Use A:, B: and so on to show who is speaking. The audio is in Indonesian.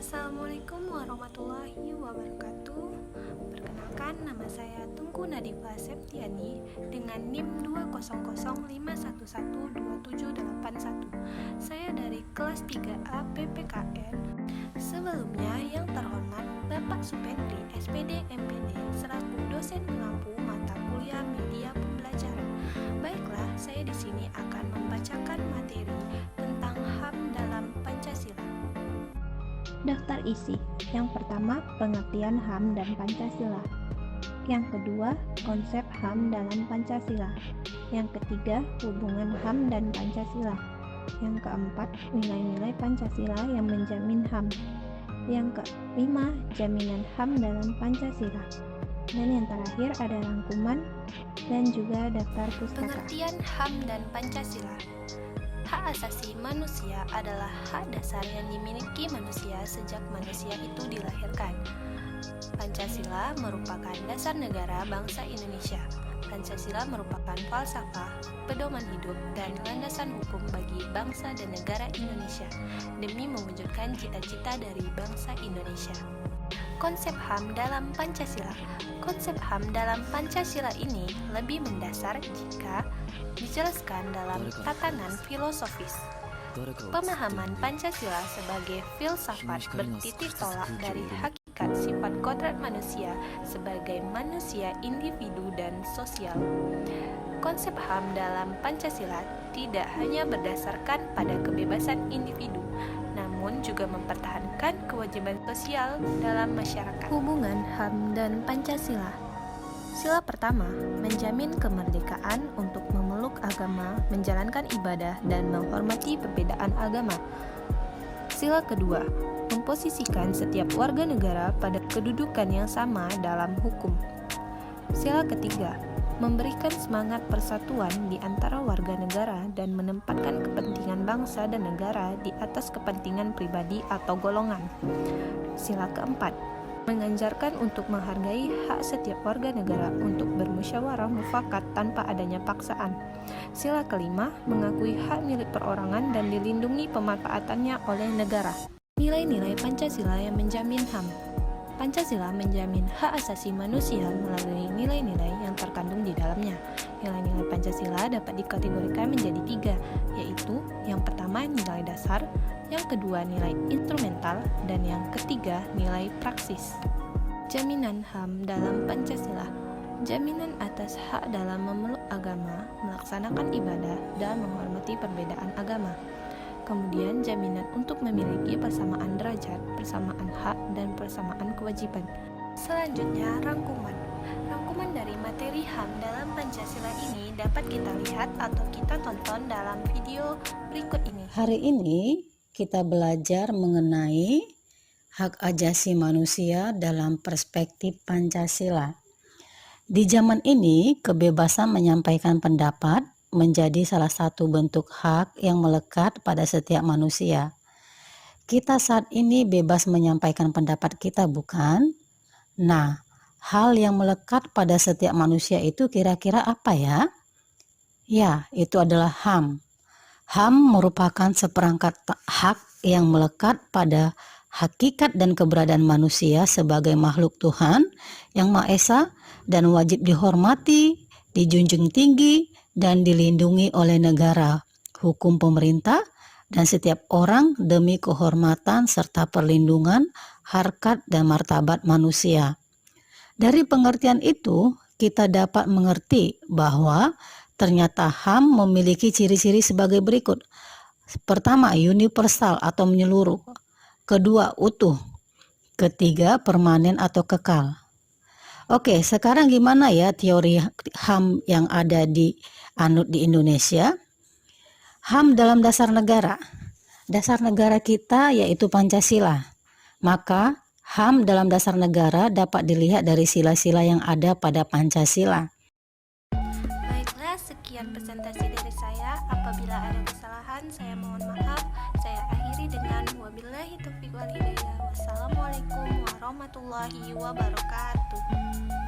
A: Assalamualaikum warahmatullahi wabarakatuh. Perkenalkan, nama saya Tungku Nadifa Septiani dengan NIM 20051112781. Saya dari kelas 3A PPKN. Sebelumnya, yang terhormat Bapak Supendri SPD MPD selaku dosen pengampu mata kuliah media pembelajaran. Baiklah, saya di sini akan membacakan materi tentang HAM dalam Pancasila.
B: Daftar isi. Yang pertama, pengertian HAM dan Pancasila. Yang kedua, konsep HAM dalam Pancasila. Yang ketiga, hubungan HAM dan Pancasila. Yang keempat, nilai-nilai Pancasila yang menjamin HAM. Yang kelima, jaminan HAM dalam Pancasila. Dan yang terakhir ada rangkuman dan juga daftar pustaka.
A: Pengertian HAM dan Pancasila. Hak asasi manusia adalah hak dasar yang dimiliki manusia sejak manusia itu dilahirkan. Pancasila merupakan dasar negara bangsa Indonesia. Pancasila merupakan falsafah, pedoman hidup, dan landasan hukum bagi bangsa dan negara Indonesia demi mewujudkan cita-cita dari bangsa Indonesia. Konsep HAM dalam Pancasila. Konsep HAM dalam Pancasila ini lebih mendasar jika dijelaskan dalam tatanan filosofis. Pemahaman Pancasila sebagai filsafat bertitik tolak dari hakikat sifat kodrat manusia sebagai manusia individu dan sosial. Konsep HAM dalam Pancasila tidak hanya berdasarkan pada kebebasan individu, namun juga mempertahankan kewajiban sosial dalam masyarakat. Hubungan HAM dan Pancasila. Sila pertama, menjamin kemerdekaan untuk memeluk agama, menjalankan ibadah, dan menghormati perbedaan agama. Sila kedua, memposisikan setiap warga negara pada kedudukan yang sama dalam hukum. Sila ketiga, memberikan semangat persatuan di antara warga negara dan menempatkan kepentingan bangsa dan negara di atas kepentingan pribadi atau golongan. Sila keempat, menganjarkan untuk menghargai hak setiap warga negara untuk bermusyawarah mufakat tanpa adanya paksaan. Sila kelima, mengakui hak milik perorangan dan dilindungi pemanfaatannya oleh negara. Nilai-nilai Pancasila yang menjamin HAM. Pancasila menjamin hak asasi manusia melalui nilai-nilai yang terkandung di dalamnya. Nilai-nilai Pancasila dapat dikategorikan menjadi tiga, yaitu yang pertama nilai dasar, yang kedua nilai instrumental, dan yang ketiga nilai praksis. Jaminan HAM dalam Pancasila. Jaminan atas hak dalam memeluk agama, melaksanakan ibadah, dan menghormati perbedaan agama. Kemudian jaminan untuk memiliki persamaan derajat, persamaan hak, dan persamaan kewajiban. Selanjutnya rangkuman. Rangkuman dari materi HAM dalam Pancasila ini dapat kita lihat atau kita tonton dalam video berikut ini.
C: Hari ini kita belajar mengenai hak asasi manusia dalam perspektif Pancasila. Di zaman ini, kebebasan menyampaikan pendapat menjadi salah satu bentuk hak yang melekat pada setiap manusia. Kita saat ini bebas menyampaikan pendapat kita, bukan? Nah, hal yang melekat pada setiap manusia itu kira-kira apa ya? Ya, itu adalah HAM. HAM merupakan seperangkat hak yang melekat pada hakikat dan keberadaan manusia sebagai makhluk Tuhan yang Maha Esa dan wajib dihormati, dijunjung tinggi, dan dilindungi oleh negara, hukum pemerintah, dan setiap orang demi kehormatan serta perlindungan harkat dan martabat manusia. Dari pengertian itu, kita dapat mengerti bahwa ternyata HAM memiliki ciri-ciri sebagai berikut. Pertama, universal atau menyeluruh. Kedua, utuh. Ketiga, permanen atau kekal. Oke, sekarang gimana ya teori HAM yang ada di Indonesia? HAM dalam dasar negara. Dasar negara kita yaitu Pancasila. Maka HAM dalam dasar negara dapat dilihat dari sila-sila yang ada pada Pancasila.
A: Baiklah, sekian presentasi dari saya. Apabila ada kesalahan, saya mohon maaf. Saya akhiri dengan wabillahi taufiq wal hidayah. Wassalamualaikum warahmatullahi wabarakatuh.